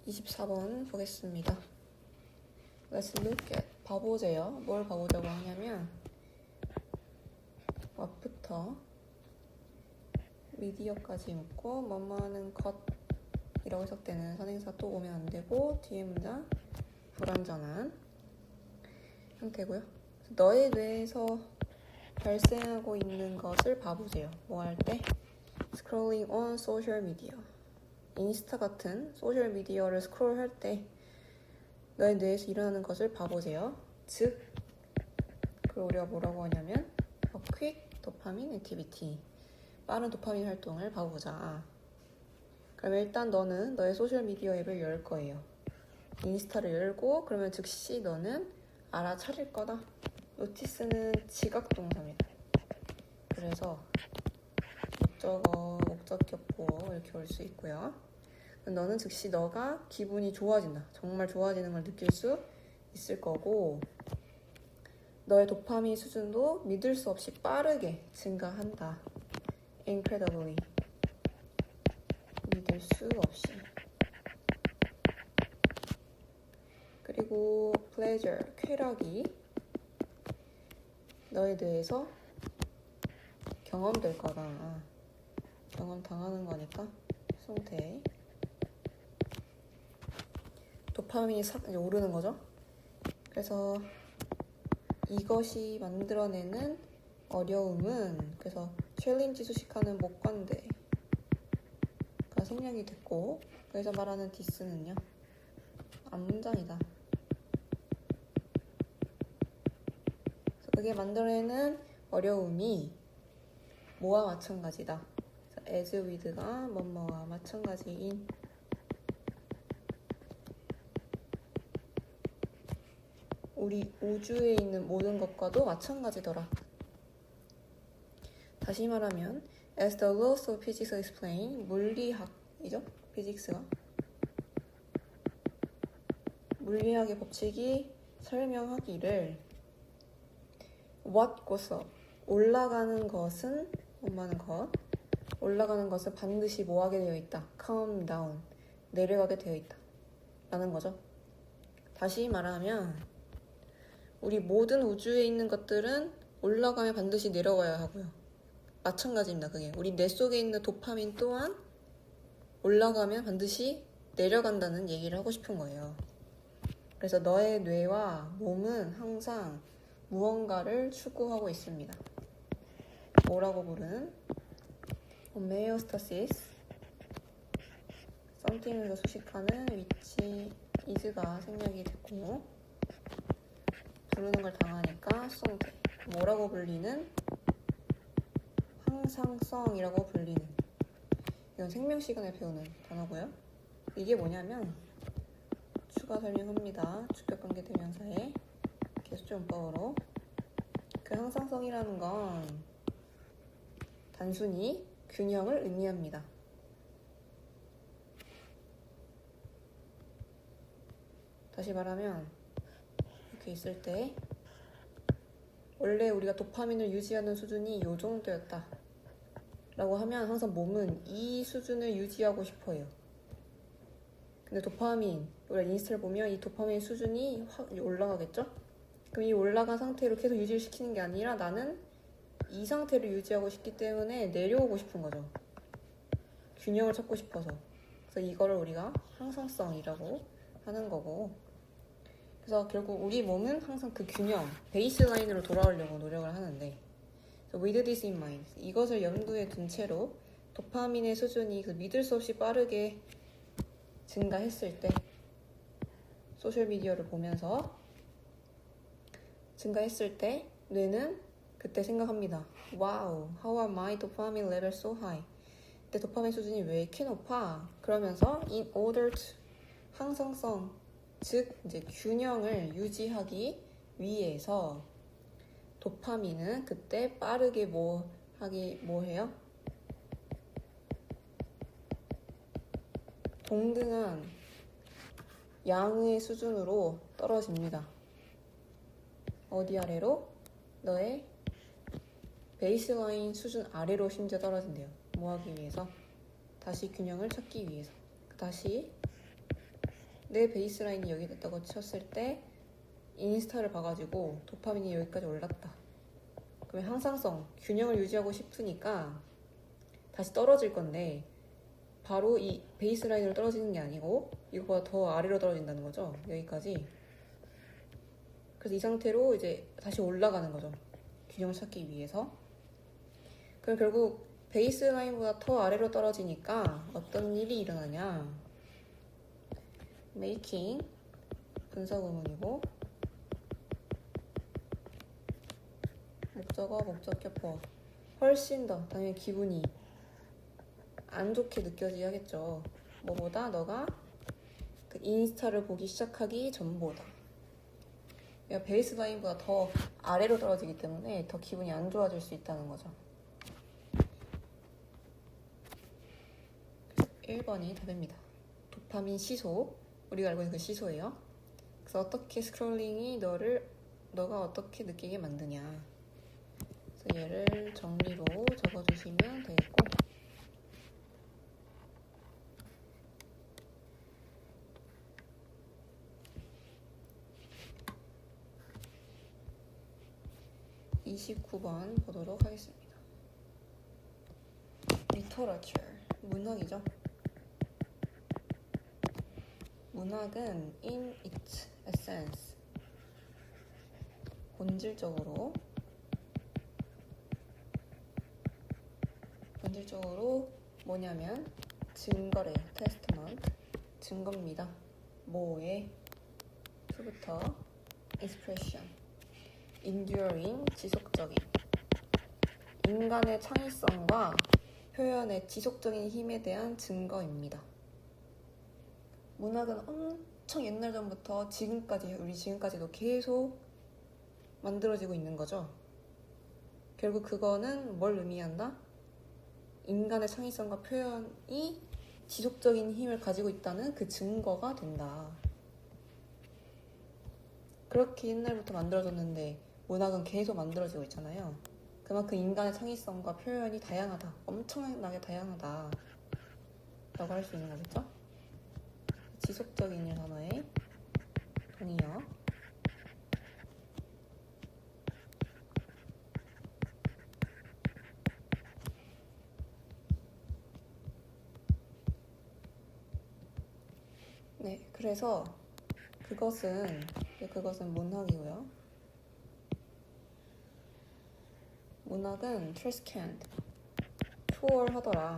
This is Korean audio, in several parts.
24번 보겠습니다. Let's look at. 봐보세요. 뭘 봐보자고 하냐면 what부터 미디어까지 묻고 뭐뭐하는 것이라고 해석되는 선행사 또 오면 안 되고 뒤에 문장 불완전한 형태고요. 너의 뇌에서 발생하고 있는 것을 봐보세요. 뭐 할 때? Scrolling on social media. 인스타 같은 소셜 미디어를 스크롤할 때 너의 뇌에서 일어나는 것을 봐보세요. 즉, 그걸 우리가 뭐라고 하냐면 a quick dopamine activity. 빠른 도파민 활동을 봐보자. 그럼 일단 너는 너의 소셜 미디어 앱을 열 거예요. 인스타를 열고 그러면 즉시 너는 알아차릴 거다. 노티스는 지각 동사입니다. 그래서 목적어, 목적격보 이렇게 올 수 있고요. 너는 즉시 너가 기분이 좋아진다. 정말 좋아지는 걸 느낄 수 있을 거고 너의 도파민 수준도 믿을 수 없이 빠르게 증가한다. Incredibly. 믿을 수 없이. 그리고 pleasure, 쾌락이 너에 대해서 경험될 거다. 경험 당하는 거니까 송태. 도파민이 싹 이제 오르는 거죠. 그래서 이것이 만들어내는 어려움은 그래서 챌린지 수식하는 목관대가 생략이 됐고 그래서 말하는 디스는요 앞문장이다. 그래서 그게 만들어내는 어려움이 뭐와 마찬가지다. as with가 뭐뭐와 마찬가지인 우리 우주에 있는 모든 것과도 마찬가지더라. 다시 말하면 as the laws of physics explain 물리학이죠? 피직스가 물리학의 법칙이 설명하기를 what goes up 올라가는 것은 뭐하는 것 올라가는 것은 반드시 뭐하게 되어 있다. come down 내려가게 되어 있다 라는 거죠. 다시 말하면 우리 모든 우주에 있는 것들은 올라가면 반드시 내려가야 하고요. 마찬가지입니다. 그게 우리 뇌 속에 있는 도파민 또한 올라가면 반드시 내려간다는 얘기를 하고 싶은 거예요. 그래서 너의 뇌와 몸은 항상 무언가를 추구하고 있습니다. 뭐라고 부르는 homeostasis something에서 수식하는 which is가 생략이 됐고 부르는 걸 당하니까 송태 뭐라고 불리는 항상성이라고 불리는 이건 생명 시간에 배우는 단어고요. 이게 뭐냐면 추가 설명합니다. 주격관계 대명사의 개수조문법으로 그 항상성이라는 건 단순히 균형을 의미합니다. 다시 말하면 이렇게 있을 때 원래 우리가 도파민을 유지하는 수준이 이 정도였다 라고 하면 항상 몸은 이 수준을 유지하고 싶어요. 근데 도파민, 우리가 인스타를 보면 이 도파민 수준이 확 올라가겠죠? 그럼 이 올라간 상태로 계속 유지를 시키는 게 아니라 나는 이 상태를 유지하고 싶기 때문에 내려오고 싶은 거죠. 균형을 찾고 싶어서. 그래서 이거를 우리가 항상성이라고 하는 거고 그래서 결국 우리 몸은 항상 그 균형, 베이스라인으로 돌아오려고 노력을 하는데 with this in mind, 이것을 염두에 둔 채로 도파민의 수준이 그 믿을 수 없이 빠르게 증가했을 때 소셜미디어를 보면서 증가했을 때 뇌는 그때 생각합니다. Wow, how are my dopamine levels so high? 내 도파민 수준이 왜 이렇게 높아? 그러면서 in order to 항상성 즉 이제 균형을 유지하기 위해서 도파민은 그때 빠르게 뭐 해요? 동등한 양의 수준으로 떨어집니다. 어디 아래로? 너의 베이스라인 수준 아래로 심지어 떨어진대요. 뭐 하기 위해서? 다시 균형을 찾기 위해서. 다시 내 베이스라인이 여기 됐다고 쳤을 때 인스타를 봐가지고 도파민이 여기까지 올랐다. 그러면 항상성, 균형을 유지하고 싶으니까 다시 떨어질 건데 바로 이 베이스라인으로 떨어지는 게 아니고 이거보다 더 아래로 떨어진다는 거죠. 여기까지. 그래서 이 상태로 이제 다시 올라가는 거죠. 균형을 찾기 위해서. 그럼 결국 베이스라인보다 더 아래로 떨어지니까 어떤 일이 일어나냐. making 분사구문이고 목적어, 목적격보. 훨씬 더 당연히 기분이 안 좋게 느껴지겠죠. 뭐보다 너가 그 인스타를 보기 시작하기 전보다. 그러니까 베이스라인보다 더 아래로 떨어지기 때문에 더 기분이 안 좋아질 수 있다는 거죠. 1번이 답입니다. 도파민 시소. 우리가 알고 있는 그 시소예요. 그래서 어떻게 스크롤링이 너가 어떻게 느끼게 만드냐. 그래서 얘를 정리로 적어주시면 되겠고, (29번) 보도록 하겠습니다. literature, 문학이죠. 문학은 in its essence, 본질적으로 뭐냐면 증거래요. testament, 증거입니다. 뭐에? to부터 expression, enduring, 지속적인, 인간의 창의성과 표현의 지속적인 힘에 대한 증거입니다. 문학은 엄청 옛날 전부터 지금까지, 우리 지금까지도 계속 만들어지고 있는 거죠. 결국 그거는 뭘 의미한다? 인간의 창의성과 표현이 지속적인 힘을 가지고 있다는 그 증거가 된다. 그렇게 옛날부터 만들어졌는데 문학은 계속 만들어지고 있잖아요. 그만큼 인간의 창의성과 표현이 다양하다. 엄청나게 다양하다. 라고 할 수 있는 거겠죠? 지속적인 단어의 동의어. 네, 그래서 그것은 문학이고요. 문학은 transcend, 초월하더라.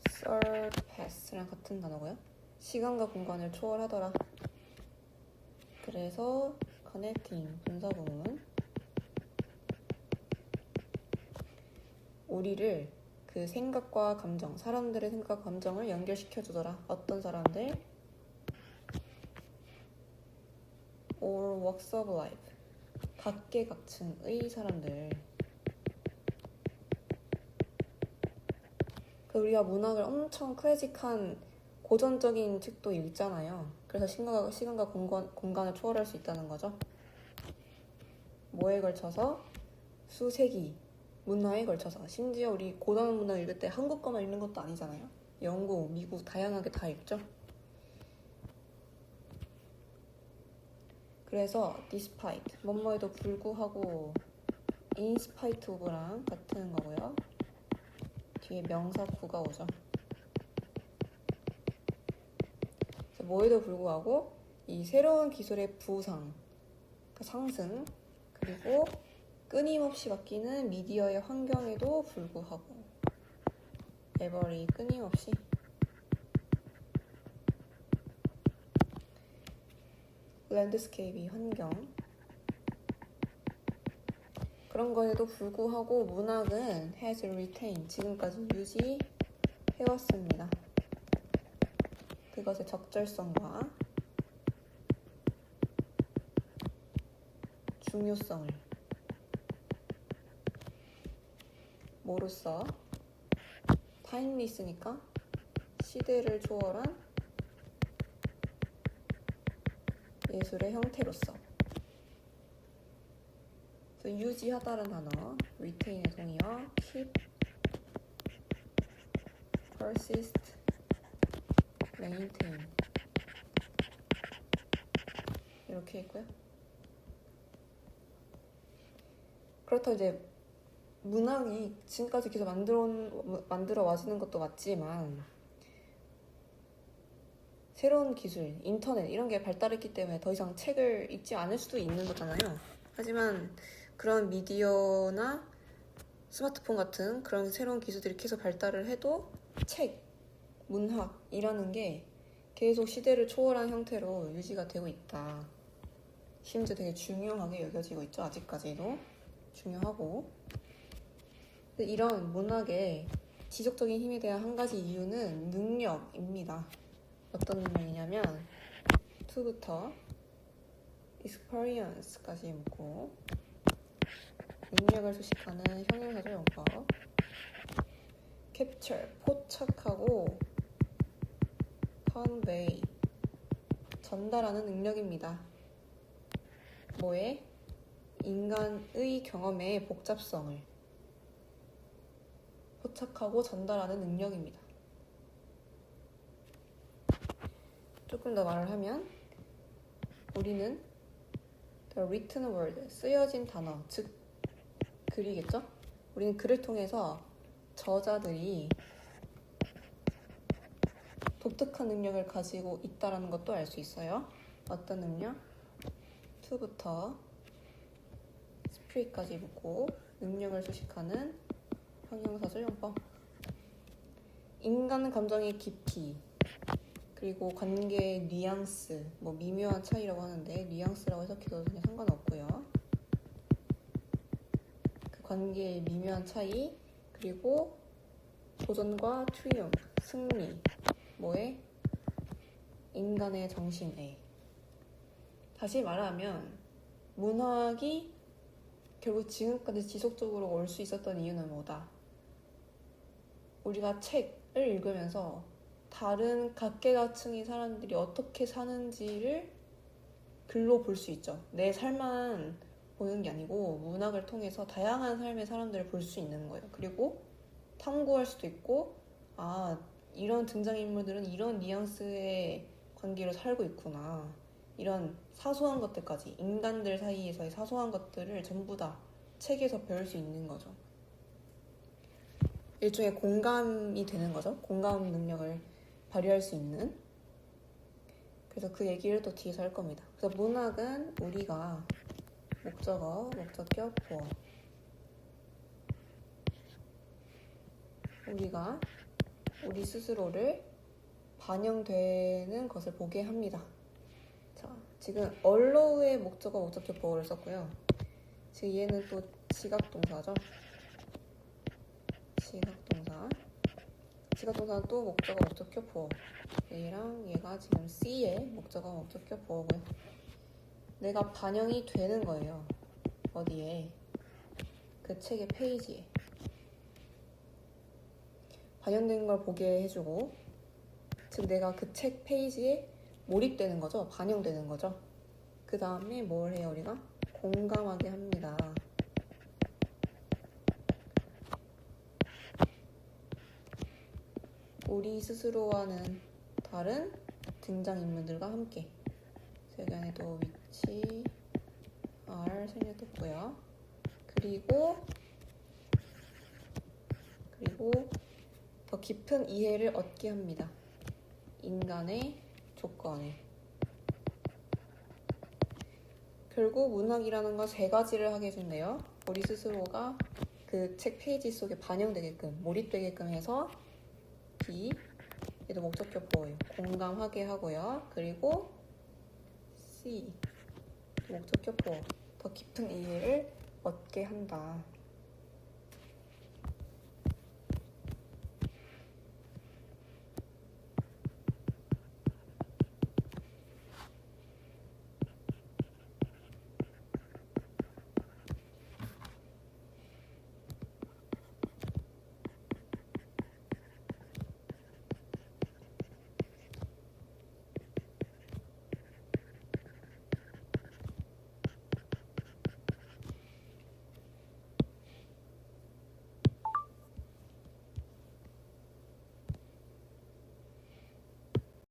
surpass랑 같은 단어고요. 시간과 공간을 초월하더라. 그래서 connecting, 분사구문. 우리를 그 생각과 감정, 사람들의 생각과 감정을 연결시켜주더라. 어떤 사람들? all walks of life, 각계각층의 사람들. 우리가 문학을 엄청 클래식한 고전적인 책도 읽잖아요. 그래서 시간과 공간을 초월할 수 있다는 거죠. 뭐에 걸쳐서? 수세기 문화에 걸쳐서. 심지어 우리 고전 문화 읽을 때 한국 거만 읽는 것도 아니잖아요. 영국, 미국 다양하게 다 읽죠. 그래서 despite, 뭐뭐에도 불구하고, in spite of랑 같은 거고요. 뒤에 명사 구가 오죠. 뭐에도 불구하고 이 새로운 기술의 부상, 상승, 그리고 끊임없이 바뀌는 미디어의 환경에도 불구하고, every, 끊임없이. 랜드스케이프, 환경. 그런 거에도 불구하고 문학은 has retained, 지금까지 유지해왔습니다. 그것의 적절성과 중요성을 뭐로써? 타임리스니까 시대를 초월한 예술의 형태로서. 유지하다는 단어, retain의 동의어, keep, persist, maintain 이렇게 있고요. 그렇다고 이제 문학이 지금까지 계속 만들어 와지는 것도 맞지만 새로운 기술, 인터넷 이런 게 발달했기 때문에 더 이상 책을 읽지 않을 수도 있는 거잖아요. 하지만 그런 미디어나 스마트폰 같은 그런 새로운 기술들이 계속 발달을 해도 책, 문학이라는 게 계속 시대를 초월한 형태로 유지가 되고 있다. 심지어 되게 중요하게 여겨지고 있죠. 아직까지도 중요하고. 근데 이런 문학의 지속적인 힘에 대한 한 가지 이유는 능력입니다. 어떤 능력이냐면 to부터 experience까지 묻고 능력을 수식하는 형용사죠. 용법 capture, 포착하고 convey, 전달하는 능력입니다. 뭐에? 인간의 경험의 복잡성을 포착하고 전달하는 능력입니다. 조금 더 말을 하면 우리는 the written word, 쓰여진 단어, 즉 글이겠죠? 우리는 글을 통해서 저자들이 독특한 능력을 가지고 있다는 것도 알 수 있어요. 어떤 능력? to부터 spirit까지 묻고 능력을 수식하는 형용사죠. 용법 인간 감정의 깊이 그리고 관계의 뉘앙스, 뭐 미묘한 차이라고 하는데 뉘앙스라고 해석해도 전혀 상관없고요. 그 관계의 미묘한 차이, 그리고 도전과 트리움프, 승리, 뭐에? 인간의 정신에. 다시 말하면 문학이 결국 지금까지 지속적으로 올 수 있었던 이유는 뭐다? 우리가 책을 읽으면서 다른 각계각층의 사람들이 어떻게 사는지를 글로 볼 수 있죠. 내 삶만 보는 게 아니고 문학을 통해서 다양한 삶의 사람들을 볼 수 있는 거예요. 그리고 탐구할 수도 있고 이런 등장인물들은 이런 뉘앙스의 관계로 살고 있구나. 이런 사소한 것들까지 인간들 사이에서의 사소한 것들을 전부 다 책에서 배울 수 있는 거죠. 일종의 공감이 되는 거죠. 공감 능력을 발휘할 수 있는. 그래서 그 얘기를 또 뒤에서 할 겁니다. 그래서 문학은 우리가 목적어, 목적격, 보어. 우리가 우리 스스로를 반영되는 것을 보게 합니다. 자, 지금 allow의 목적어, 목적격, 보어를 썼고요. 지금 얘는 또 지각동사죠. 지각동사는 또 목적어, 목적격, 보어. 얘랑 얘가 지금 C의 목적어, 목적격, 보어고요. 내가 반영이 되는 거예요. 어디에? 그 책의 페이지에. 반영된 걸 보게 해주고, 즉 내가 그 책 페이지에 몰입되는 거죠. 반영되는 거죠. 그 다음에 뭘 해요, 우리가? 공감하게 합니다. 우리 스스로와는 다른 등장인물들과 함께. 여기 안에도 위치, R 생략했고요. 그리고 더 깊은 이해를 얻게 합니다. 인간의 조건에. 결국 문학이라는 건 세 가지를 하게 해준대요. 우리 스스로가 그 책 페이지 속에 반영되게끔, 몰입되게끔 해서 B, 얘도 목적격 보어예요. 공감하게 하고요. 그리고 C, 목적격 보어. 더 깊은 이해를 얻게 한다.